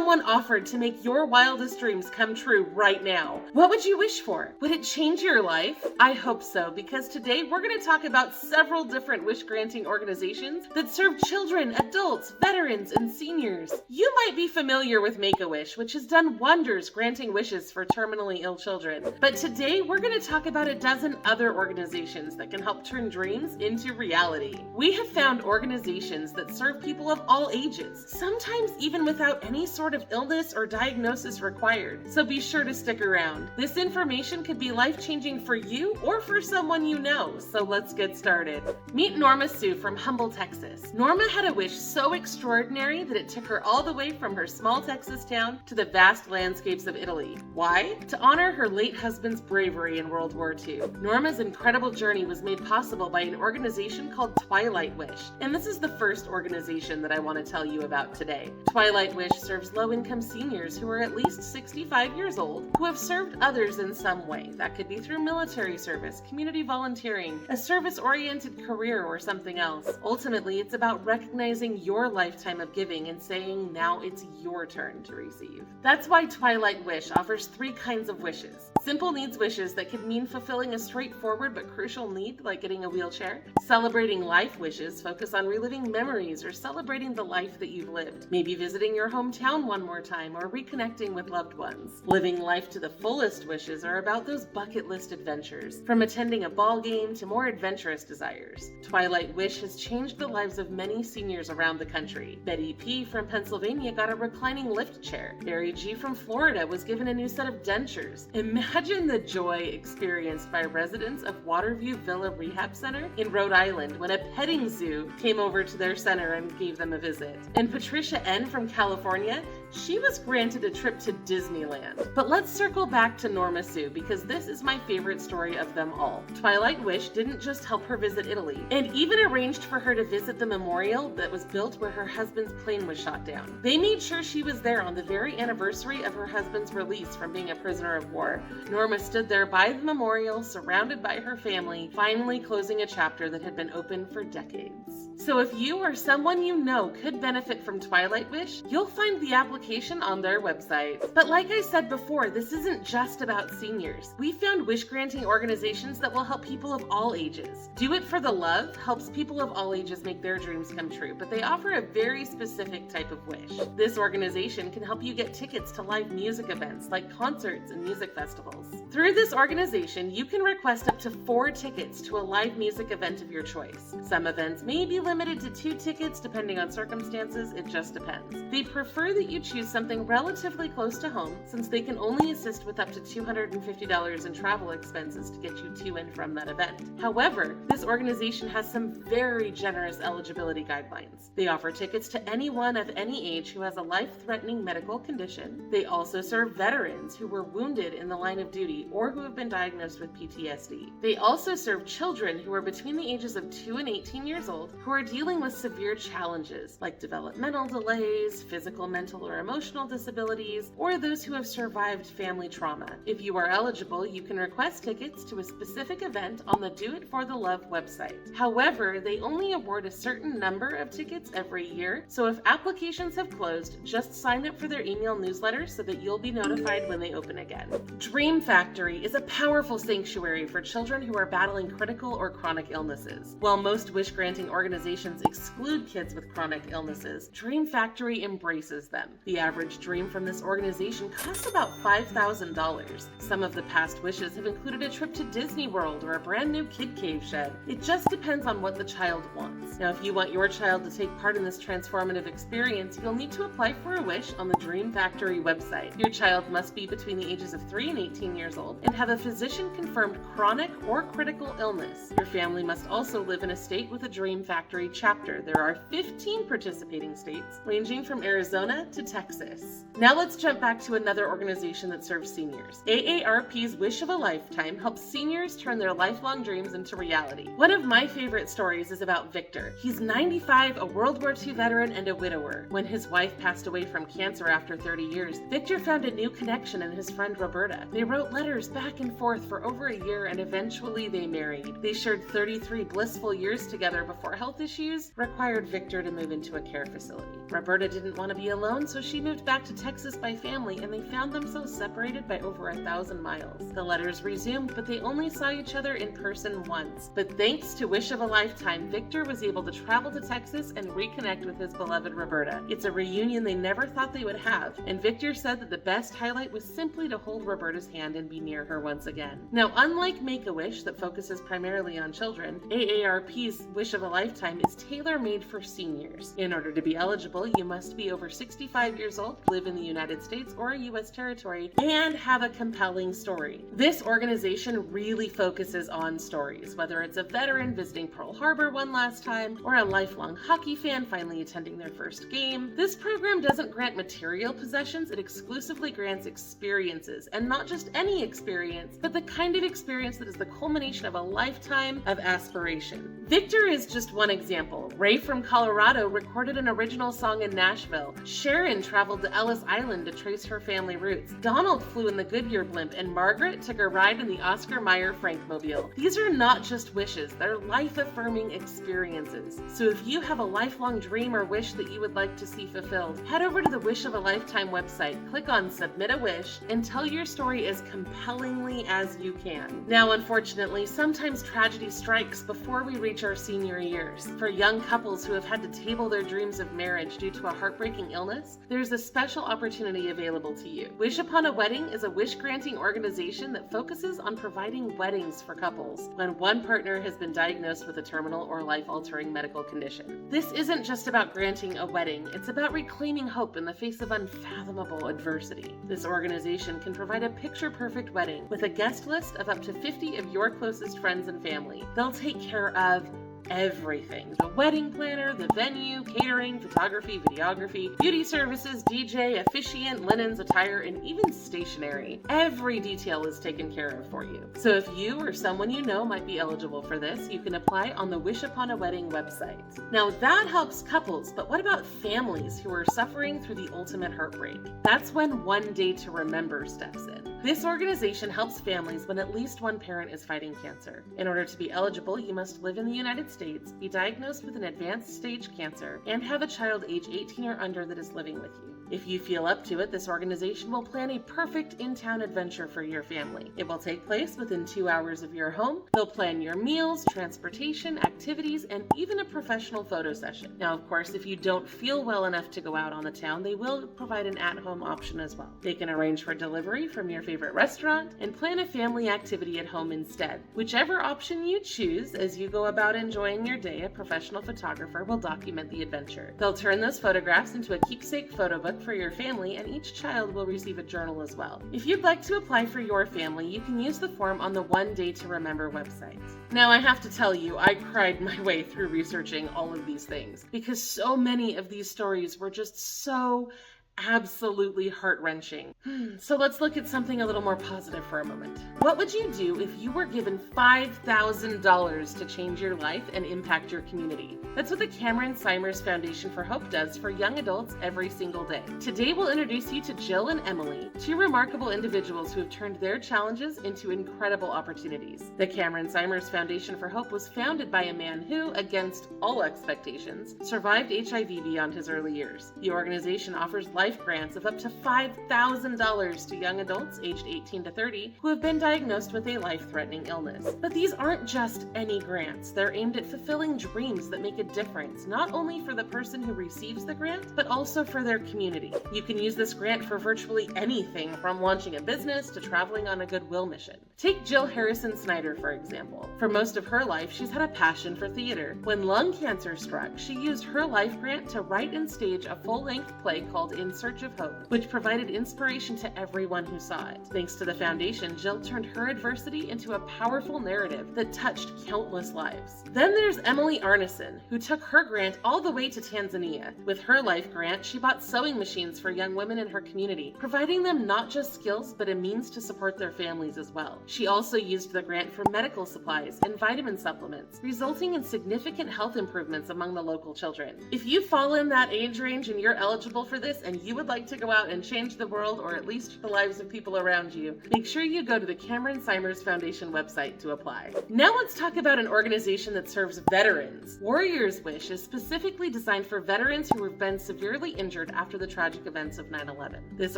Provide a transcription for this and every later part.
someone offered to make your wildest dreams come true right now, what would you wish for? Would it change your life? I hope so, because today we're going to talk about several different wish-granting organizations that serve children, adults, veterans, and seniors. You might be familiar with Make-A-Wish, which has done wonders granting wishes for terminally ill children. But today we're going to talk about a dozen other organizations that can help turn dreams into reality. We have found organizations that serve people of all ages, sometimes even without any sort of illness or diagnosis required. So be sure to stick around. This information could be life-changing for you or for someone you know, so let's get started. Meet Norma Sue from Humble, Texas. Norma had a wish so extraordinary that it took her all the way from her small Texas town to the vast landscapes of Italy. Why? To honor her late husband's bravery in World War II. Norma's incredible journey was made possible by an organization called Twilight Wish, and this is the first organization that I want to tell you about today. Twilight Wish serves low-income seniors who are at least 65 years old who have served others in some way. That could be through military service, community volunteering, a service-oriented career, or something else. Ultimately, it's about recognizing your lifetime of giving and saying, now it's your turn to receive. That's why Twilight Wish offers three kinds of wishes. Simple needs wishes that could mean fulfilling a straightforward but crucial need, like getting a wheelchair. Celebrating life wishes focus on reliving memories or celebrating the life that you've lived. Maybe visiting your hometown one more time or reconnecting with loved ones. Living life to the fullest wishes are about those bucket list adventures, from attending a ball game to more adventurous desires. Twilight Wish has changed the lives of many seniors around the country. Betty P. from Pennsylvania got a reclining lift chair. Barry G. from Florida was given a new set of dentures. Imagine the joy experienced by residents of Waterview Villa Rehab Center in Rhode Island when a petting zoo came over to their center and gave them a visit. And Patricia N. from California, she was granted a trip to Disneyland. But let's circle back to Norma Sue, because this is my favorite story of them all. Twilight Wish didn't just help her visit Italy, and even arranged for her to visit the memorial that was built where her husband's plane was shot down. They made sure she was there on the very anniversary of her husband's release from being a prisoner of war. Norma stood there by the memorial, surrounded by her family, finally closing a chapter that had been open for decades. So if you or someone you know could benefit from Twilight Wish, you'll find the application on their website. But like I said before, this isn't just about seniors. We found wish-granting organizations that will help people of all ages. Do It for the Love helps people of all ages make their dreams come true, but they offer a very specific type of wish. This organization can help you get tickets to live music events like concerts and music festivals. Through this organization, you can request up to 4 tickets to a live music event of your choice. Some events may be limited to 2 tickets depending on circumstances, it just depends. They prefer that you choose something relatively close to home, since they can only assist with up to $250 in travel expenses to get you to and from that event. However, this organization has some very generous eligibility guidelines. They offer tickets to anyone of any age who has a life-threatening medical condition. They also serve veterans who were wounded in the line of duty or who have been diagnosed with PTSD. They also serve children who are between the ages of 2 and 18 years old who are dealing with severe challenges like developmental delays, physical, mental, or emotional disabilities, or those who have survived family trauma. If you are eligible, you can request tickets to a specific event on the Do It for the Love website. However, they only award a certain number of tickets every year, so if applications have closed, just sign up for their email newsletter so that you'll be notified when they open again. Dream Factory is a powerful sanctuary for children who are battling critical or chronic illnesses. While most wish-granting organizations exclude kids with chronic illnesses, Dream Factory embraces them. The average dream from this organization costs about $5,000. Some of the past wishes have included a trip to Disney World or a brand new kid cave shed. It just depends on what the child wants. Now, if you want your child to take part in this transformative experience, you'll need to apply for a wish on the Dream Factory website. Your child must be between the ages of 3 and 18 years old and have a physician-confirmed chronic or critical illness. Your family must also live in a state with a Dream Factory chapter. There are 15 participating states, ranging from Arizona to Texas. Now let's jump back to another organization that serves seniors. AARP's Wish of a Lifetime helps seniors turn their lifelong dreams into reality. One of my favorite stories is about Victor. He's 95, a World War II veteran and a widower. When his wife passed away from cancer after 30 years, Victor found a new connection in his friend Roberta. They wrote letters back and forth for over a year and eventually they married. They shared 33 blissful years together before health issues required Victor to move into a care facility. Roberta didn't want to be alone, so she moved back to Texas by family, and they found themselves separated by over 1,000 miles. The letters resumed, but they only saw each other in person once. But thanks to Wish of a Lifetime, Victor was able to travel to Texas and reconnect with his beloved Roberta. It's a reunion they never thought they would have, and Victor said that the best highlight was simply to hold Roberta's hand and be near her once again. Now, unlike Make-A-Wish that focuses primarily on children, AARP's Wish of a Lifetime is tailor-made for seniors. In order to be eligible, you must be over 65 years old, live in the United States or a U.S. territory, and have a compelling story. This organization really focuses on stories, whether it's a veteran visiting Pearl Harbor one last time, or a lifelong hockey fan finally attending their first game. This program doesn't grant material possessions, it exclusively grants experiences, and not just any experience, but the kind of experience that is the culmination of a lifetime of aspiration. Victor is just one example. Ray from Colorado recorded an original song in Nashville. Sharon traveled to Ellis Island to trace her family roots. Donald flew in the Goodyear blimp, and Margaret took a ride in the Oscar Mayer Frankmobile. These are not just wishes, they're life-affirming experiences. So if you have a lifelong dream or wish that you would like to see fulfilled, head over to the Wish of a Lifetime website, click on Submit a Wish, and tell your story as compellingly as you can. Now, unfortunately, sometimes tragedy strikes before we reach our senior years. For young couples who have had to table their dreams of marriage due to a heartbreaking illness, there's a special opportunity available to you. Wish Upon a Wedding is a wish-granting organization that focuses on providing weddings for couples when one partner has been diagnosed with a terminal or life-altering medical condition. This isn't just about granting a wedding, it's about reclaiming hope in the face of unfathomable adversity. This organization can provide a picture-perfect wedding with a guest list of up to 50 of your closest friends and family. They'll take care of everything. The wedding planner, the venue, catering, photography, videography, beauty services, DJ, officiant, linens, attire, and even stationery. Every detail is taken care of for you. So if you or someone you know might be eligible for this, you can apply on the Wish Upon a Wedding website. Now that helps couples, but what about families who are suffering through the ultimate heartbreak? That's when One Day to Remember steps in. This organization helps families when at least one parent is fighting cancer. In order to be eligible, you must live in the United States, be diagnosed with an advanced stage cancer, and have a child age 18 or under that is living with you. If you feel up to it, this organization will plan a perfect in-town adventure for your family. It will take place within 2 hours of your home. They'll plan your meals, transportation, activities, and even a professional photo session. Now, of course, if you don't feel well enough to go out on the town, they will provide an at-home option as well. They can arrange for delivery from your favorite restaurant and plan a family activity at home instead. Whichever option you choose, as you go about enjoying your day, a professional photographer will document the adventure. They'll turn those photographs into a keepsake photo book for your family, and each child will receive a journal as well. If you'd like to apply for your family, you can use the form on the One Day to Remember website. Now, I have to tell you, I cried my way through researching all of these things because so many of these stories were just so absolutely heart-wrenching. So let's look at something a little more positive for a moment. What would you do if you were given $5,000 to change your life and impact your community? That's what the Cameron Simers Foundation for Hope does for young adults every single day. Today we'll introduce you to Jill and Emily, two remarkable individuals who have turned their challenges into incredible opportunities. The Cameron Simers Foundation for Hope was founded by a man who, against all expectations, survived HIV beyond his early years. The organization offers life grants of up to $5,000 to young adults aged 18 to 30 who have been diagnosed with a life-threatening illness. But these aren't just any grants. They're aimed at fulfilling dreams that make a difference, not only for the person who receives the grant, but also for their community. You can use this grant for virtually anything from launching a business to traveling on a goodwill mission. Take Jill Harrison Snyder, for example. For most of her life, she's had a passion for theater. When lung cancer struck, she used her life grant to write and stage a full-length play called In Search of Hope, which provided inspiration to everyone who saw it. Thanks to the foundation, Jill turned her adversity into a powerful narrative that touched countless lives. Then there's Emily Arneson, who took her grant all the way to Tanzania. With her life grant, she bought sewing machines for young women in her community, providing them not just skills, but a means to support their families as well. She also used the grant for medical supplies and vitamin supplements, resulting in significant health improvements among the local children. If you fall in that age range and you're eligible for this and you would like to go out and change the world, or at least the lives of people around you, make sure you go to the Cameron Simers Foundation website to apply. Now let's talk about an organization that serves veterans. Warriors Wish is specifically designed for veterans who have been severely injured after the tragic events of 9/11. This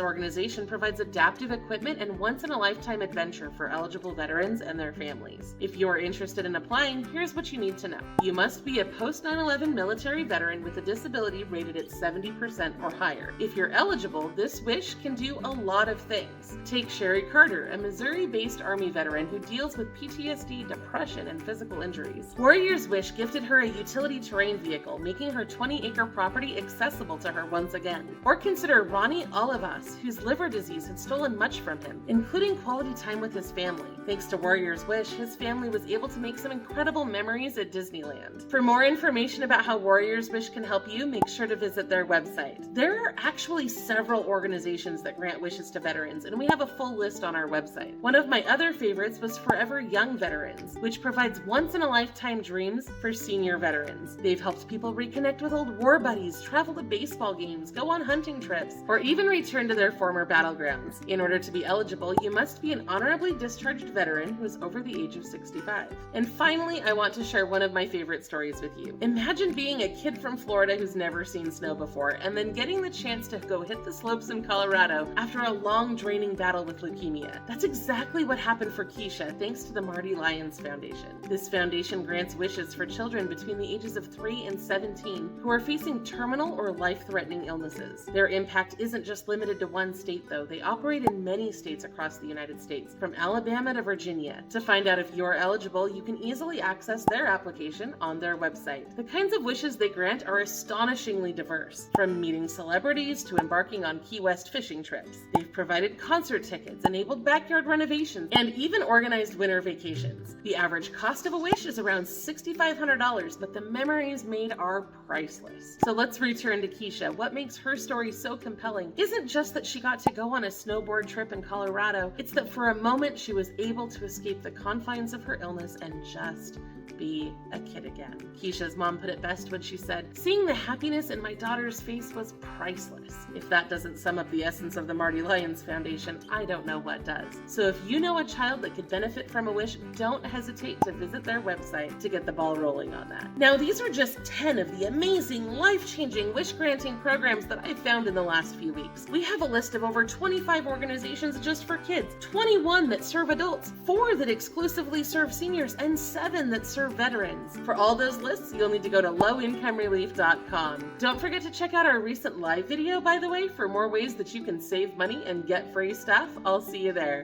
organization provides adaptive equipment and once-in-a-lifetime adventure for eligible veterans and their families. If you're interested in applying, here's what you need to know. You must be a post-9/11 military veteran with a disability rated at 70% or higher. If you're eligible, this wish can do a lot of things. Take Sherry Carter, a Missouri-based Army veteran who deals with PTSD, depression, and physical injuries. Warriors Wish gifted her a utility terrain vehicle, making her 20-acre property accessible to her once again. Or consider Ronnie Olivas, whose liver disease had stolen much from him, including quality time with his family. Thanks to Warriors Wish, his family was able to make some incredible memories at Disneyland. For more information about how Warriors Wish can help you, make sure to visit their website. There are actually several organizations that grant wishes to veterans, and we have a full list on our website. One of my other favorites was Forever Young Veterans, which provides once-in-a-lifetime dreams for senior veterans. They've helped people reconnect with old war buddies, travel to baseball games, go on hunting trips, or even return to their former battlegrounds. In order to be eligible, you must be an honorably discharged veteran who is over the age of 65. And finally, I want to share one of my favorite stories with you. Imagine being a kid from Florida who's never seen snow before, and then getting the chance to go hit the slopes in Colorado after a long, draining battle with leukemia. That's exactly what happened for Keisha, thanks to the Marty Lyons Foundation. This foundation grants wishes for children between the ages of 3 and 17 who are facing terminal or life-threatening illnesses. Their impact isn't just limited to one state, though. They operate in many states across the United States, from Alabama to Virginia. To find out if you're eligible, you can easily access their application on their website. The kinds of wishes they grant are astonishingly diverse, from meeting celebrities to embarking on Key West fishing trips. They've provided concert tickets, enabled backyard renovations, and even organized winter vacations. The average cost of a wish is around $6,500, but the memories made are priceless. So let's return to Keisha. What makes her story so compelling isn't just that she got to go on a snowboard trip in Colorado, it's that for a moment she was able to escape the confines of her illness and just be a kid again. Keisha's mom put it best when she said, "Seeing the happiness in my daughter's face was priceless." If that doesn't sum up the essence of the Marty Lyons Foundation, I don't know what does. So if you know a child that could benefit from a wish, don't hesitate to visit their website to get the ball rolling on that. Now, these are just 10 of the amazing, life-changing wish-granting programs that I've found in the last few weeks. We have a list of over 25 organizations just for kids, 21 that serve adults, 4 that exclusively serve seniors, and 7 that serve veterans. For all those lists, you'll need to go to lowincomerelief.com. Don't forget to check out our recent live video, by the way, for more ways that you can save money and get free stuff. I'll see you there.